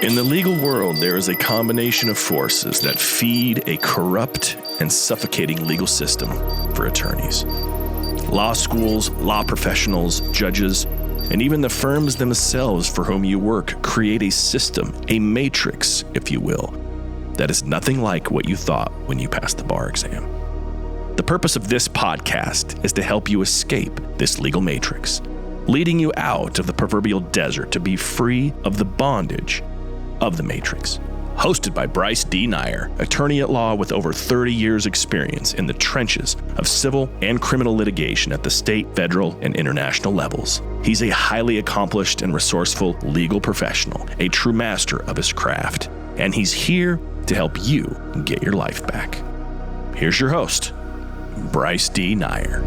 In the legal world, there is a combination of forces that feed a corrupt and suffocating legal system for attorneys. Law schools, law professionals, judges, and even the firms themselves for whom you work create a system, a matrix, if you will, that is nothing like what you thought when you passed the bar exam. The purpose of this podcast is to help you escape this legal matrix, leading you out of the proverbial desert to be free of the bondage of the matrix. Hosted by Bryce D. Nyer, attorney at law with over 30 years experience in the trenches of civil and criminal litigation at the state, federal, and international levels. He's a highly accomplished and resourceful legal professional, a true master of his craft, and he's here to help you get your life back. Here's your host, Bryce D. Nyer.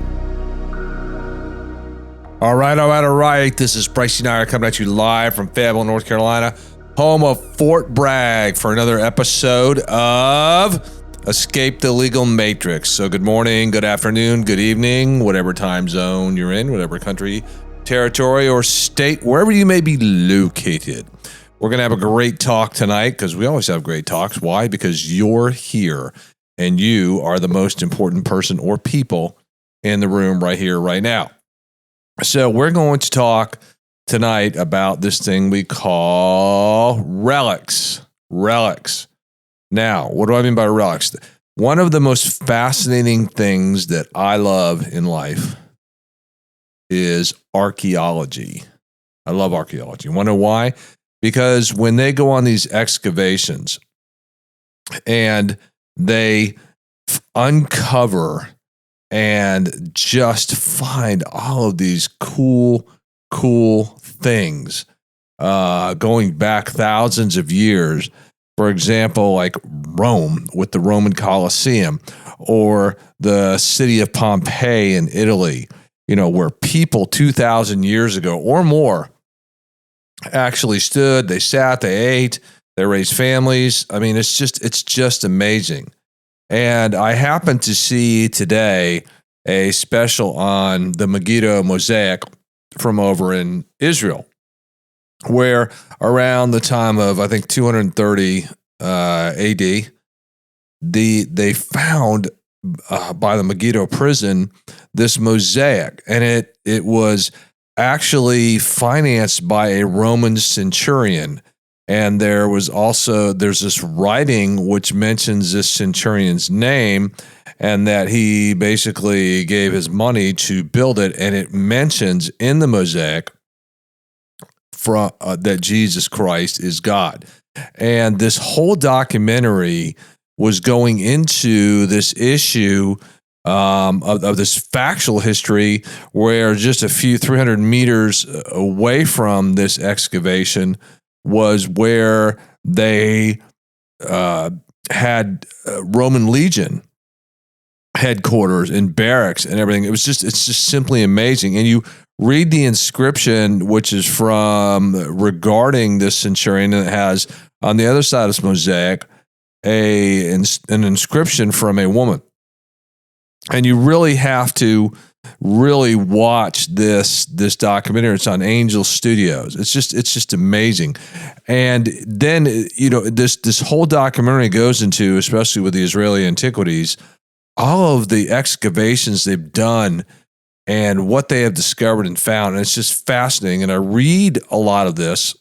All right. This is Bryce D. Nyer coming at you live from Fayetteville, North Carolina, home of Fort Bragg, for another episode of Escape the Legal Matrix. So good morning, good afternoon, good evening, whatever time zone you're in, whatever country, territory, or state, wherever you may be located. We're going to have a great talk tonight because we always have great talks. Why? Because you're here and you are the most important person or people in the room right here, right now. So we're going to talk tonight about this thing we call relics. Relics. Now, what do I mean by relics? One of the most fascinating things that I love in life is archaeology. I love archaeology. You want to know why? Because when they go on these excavations and they uncover and just find all of these cool things going back thousands of years. For example, like Rome with the Roman Colosseum, or the city of Pompeii in Italy, where people 2,000 years ago or more actually stood, they sat, they ate, they raised families. I mean, it's just amazing. And I happened to see today a special on the Megiddo mosaic from over in Israel, where around the time of, I think, 230 AD, they found by the Megiddo prison this mosaic, and it was actually financed by a Roman Centurion. And there's this writing which mentions this centurion's name and that he basically gave his money to build it. And it mentions in the mosaic that Jesus Christ is God. And this whole documentary was going into this issue of this factual history, where just a few 300 meters away from this excavation was where they had Roman legion headquarters and barracks and everything. It's just simply amazing. And you read the inscription, which is regarding this centurion, and it has on the other side of this mosaic an inscription from a woman. And you really have to watch this documentary. It's on Angel Studios. It's just amazing. And then this whole documentary goes into, especially with the Israeli antiquities, all of the excavations they've done and what they have discovered and found. And it's just fascinating. And I read a lot of this,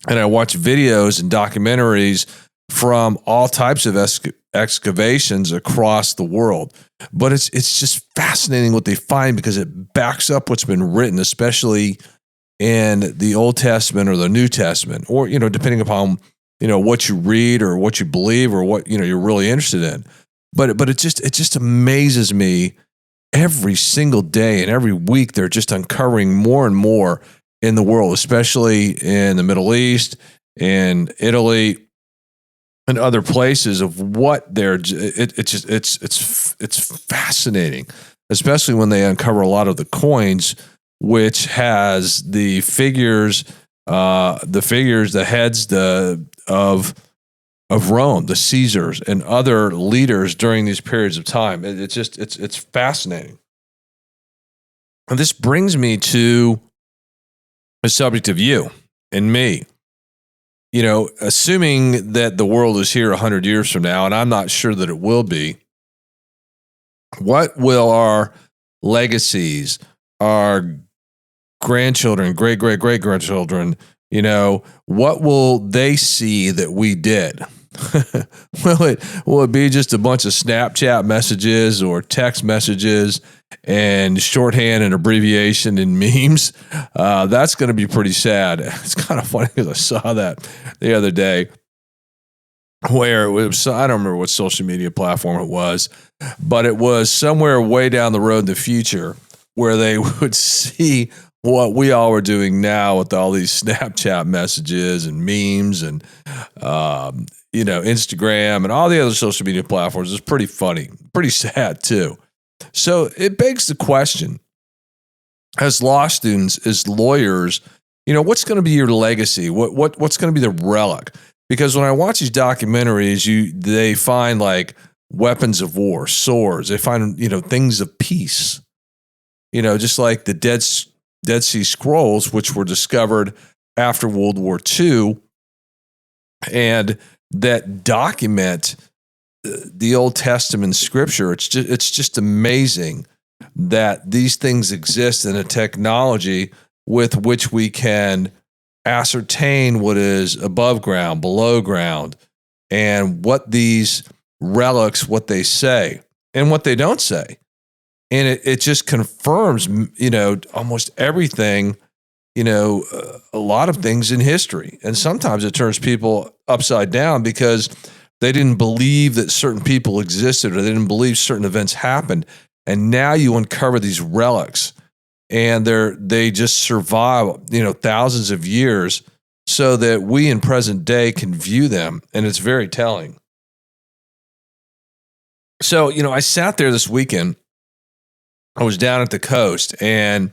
and I watch videos and documentaries from all types of excavations across the world. But it's just fascinating what they find, because it backs up what's been written, especially in the Old Testament or the New Testament, or, depending upon, what you read or what you believe or what, you're really interested in. But it just amazes me every single day and every week. They're just uncovering more and more in the world, especially in the Middle East, in Italy, and other places, of what it's fascinating, especially when they uncover a lot of the coins, which has the figures, the heads, of Rome, the Caesars, and other leaders during these periods of time. It's fascinating. And this brings me to the subject of you and me. assuming that the world is here 100 years from now, and I'm not sure that it will be, what will our legacies, our grandchildren, great-great-great-grandchildren, what will they see that we did? Will it be just a bunch of Snapchat messages or text messages and shorthand and abbreviation and memes? That's going to be pretty sad. It's kind of funny because I saw that the other day where it was, I don't remember what social media platform it was, but it was somewhere way down the road in the future where they would see what we all are doing now with all these Snapchat messages and memes and, Instagram and all the other social media platforms. It's pretty funny, pretty sad too. So it begs the question, as law students, as lawyers, what's going to be your legacy? What's going to be the relic? Because when I watch these documentaries, they find like weapons of war, swords. They find, things of peace. Just like the Dead Sea Scrolls, which were discovered after World War II, and that document the Old Testament scripture. It's just amazing that these things exist in a technology with which we can ascertain what is above ground, below ground, and what these relics, what they say and what they don't say. And it just confirms, almost everything, a lot of things in history. And sometimes it turns people upside down because they didn't believe that certain people existed or they didn't believe certain events happened. And now you uncover these relics and they just survive, thousands of years so that we in present day can view them. And it's very telling. So, I sat there this weekend. I was down at the coast and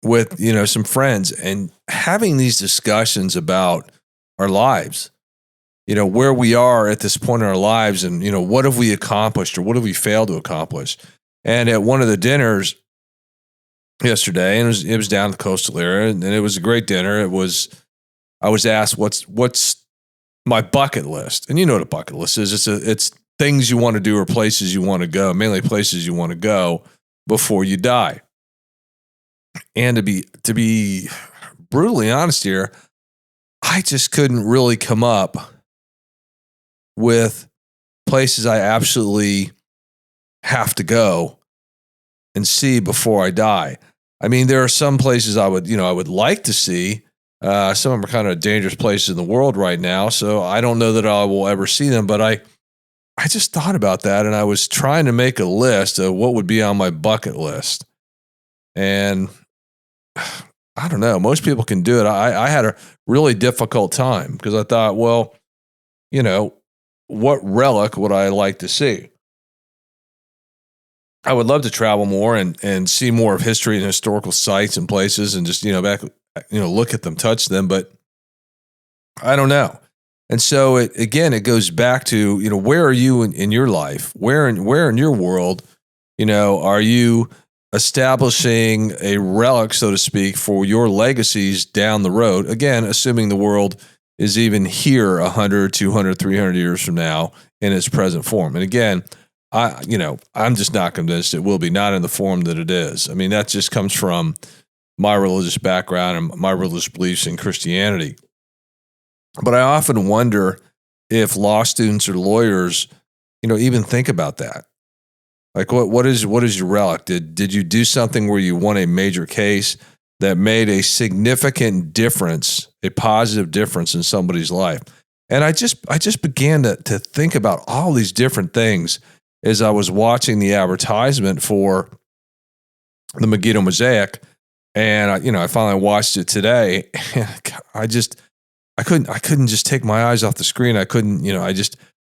with, some friends and having these discussions about our lives, where we are at this point in our lives and, what have we accomplished or what have we failed to accomplish? And at one of the dinners yesterday, and it was down the coastal area and it was a great dinner. I was asked, what's my bucket list? And you know what a bucket list is. It's things you want to do or places you want to go, mainly places you want to go before you die. And to be brutally honest here, I just couldn't really come up with places I absolutely have to go and see before I die. I mean, there are some places I would like to see. Some of them are kind of dangerous places in the world right now, so I don't know that I will ever see them, but I just thought about that, and I was trying to make a list of what would be on my bucket list. And I don't know. Most people can do it. I had a really difficult time because I thought, well, what relic would I like to see? I would love to travel more and see more of history and historical sites and places and just, look at them, touch them. But I don't know. And so it goes back to, where are you in your life? Where in your world, are you establishing a relic, so to speak, for your legacies down the road? Again, assuming the world is even here 100, 200, 300 years from now in its present form. And again, I'm just not convinced it will be, not in the form that it is. I mean, that just comes from my religious background and my religious beliefs in Christianity. But I often wonder if law students or lawyers, even think about that. Like, what is your relic? Did you do something where you won a major case that made a significant difference, a positive difference in somebody's life? And I just began to think about all these different things as I was watching the advertisement for the Megiddo mosaic, and I finally watched it today. And I couldn't just take my eyes off the screen. I couldn't,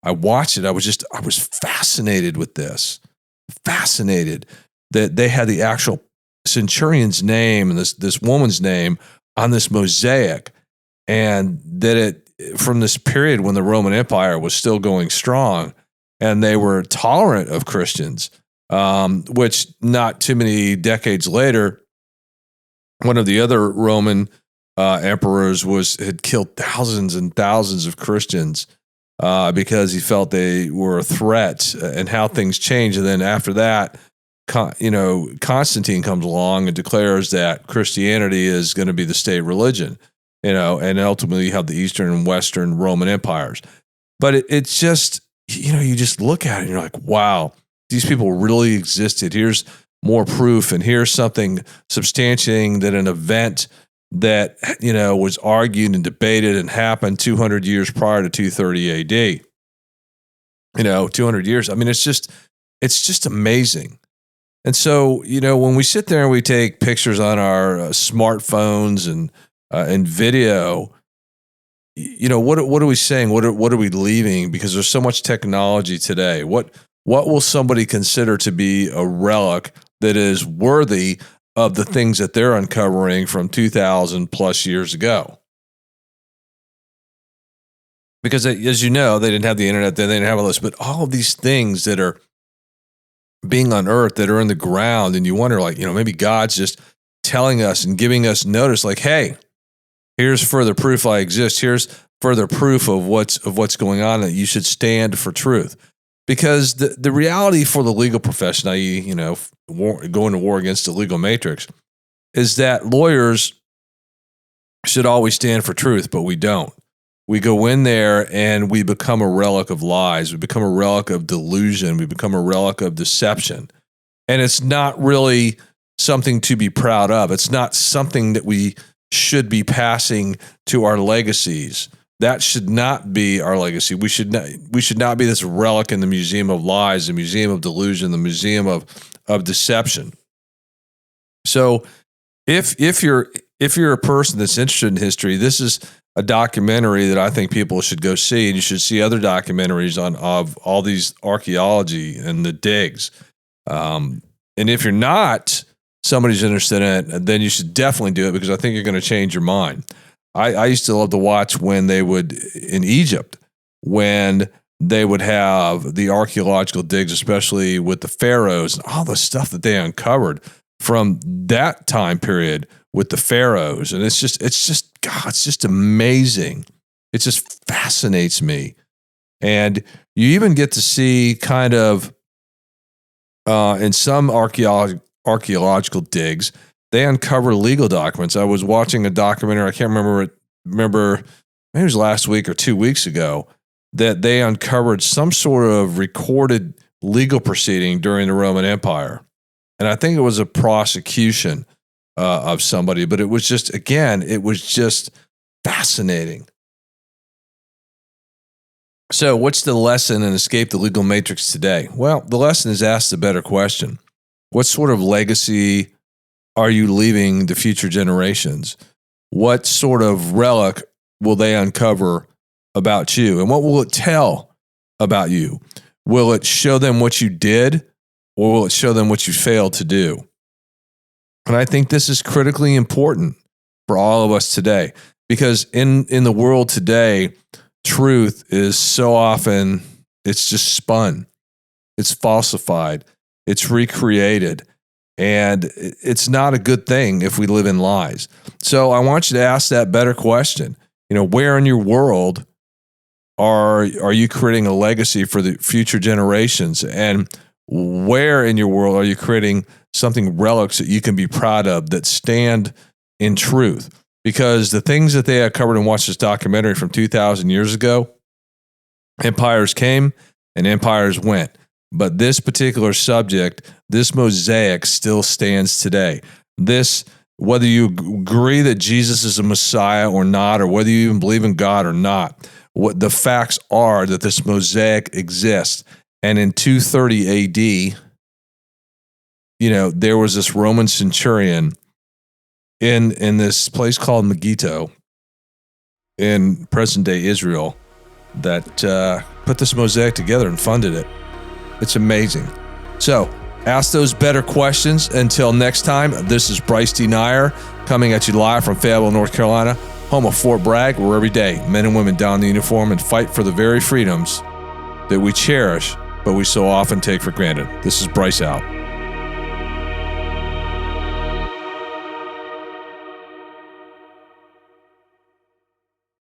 I watched it. I was fascinated with this. Fascinated that they had the actual centurion's name and this woman's name on this mosaic, and that it, from this period when the Roman Empire was still going strong and they were tolerant of Christians, which not too many decades later, one of the other Roman emperors had killed thousands and thousands of Christians because he felt they were a threat, and how things change. And then after that, Constantine comes along and declares that Christianity is going to be the state religion, and ultimately you have the Eastern and Western Roman empires. But it's just, you just look at it and you're like, wow, these people really existed. Here's more proof, and here's something substantiating that an event that, was argued and debated and happened 200 years prior to 230 AD. 200 years. I mean, it's just amazing. And so, when we sit there and we take pictures on our smartphones and video, what are we saying? What are we leaving? Because there's so much technology today. What will somebody consider to be a relic that is worthy of the things that they're uncovering from 2,000 plus years ago? Because as you know, they didn't have the internet then, they didn't have all this, but all of these things that are being unearthed, that are in the ground, and you wonder, maybe God's just telling us and giving us notice, like, hey, here's further proof I exist. Here's further proof of what's going on, that you should stand for truth. Because the reality for the legal profession, i.e., going to war against the legal matrix, is that lawyers should always stand for truth, but we don't. We go in there and we become a relic of lies. We become a relic of delusion. We become a relic of deception. And it's not really something to be proud of. It's not something that we should be passing to our legacies. That should not be our legacy. We should not be this relic in the museum of lies, the museum of delusion, the museum of deception. So if you're a person that's interested in history, this is a documentary that I think people should go see, and you should see other documentaries of all these archaeology and the digs. And if you're not somebody's interested in it, then you should definitely do it, because I think you're going to change your mind. I used to love to watch when they would, in Egypt, when they would have the archaeological digs, especially with the pharaohs and all the stuff that they uncovered from that time period with the pharaohs. And it's just amazing. It just fascinates me. And you even get to see kind of, in some archaeological digs, they uncover legal documents. I was watching a documentary, I can't remember, maybe it was last week or 2 weeks ago, that they uncovered some sort of recorded legal proceeding during the Roman Empire. And I think it was a prosecution of somebody, but it was just fascinating. So what's the lesson in Escape the Legal Matrix today? Well, the lesson is ask the better question. What sort of legacy are you leaving the future generations? What sort of relic will they uncover about you? And what will it tell about you? Will it show them what you did, or will it show them what you failed to do? And I think this is critically important for all of us today, because in the world today, truth is so often, it's just spun. It's falsified. It's recreated. And it's not a good thing if we live in lies. So I want you to ask that better question. Where in your world are you creating a legacy for the future generations? And where in your world are you creating something, relics that you can be proud of, that stand in truth? Because the things that they covered and watched this documentary from 2,000 years ago, empires came and empires went. But this particular subject, this mosaic, still stands today. This, whether you agree that Jesus is a Messiah or not, or whether you even believe in God or not, what the facts are that this mosaic exists. And in 230 AD, there was this Roman Centurion in this place called Megiddo in present-day Israel that put this mosaic together and funded it. It's amazing. So, ask those better questions. Until next time, this is Bryce D. Nyer coming at you live from Fayetteville, North Carolina, home of Fort Bragg, where every day men and women don the uniform and fight for the very freedoms that we cherish, but we so often take for granted. This is Bryce out.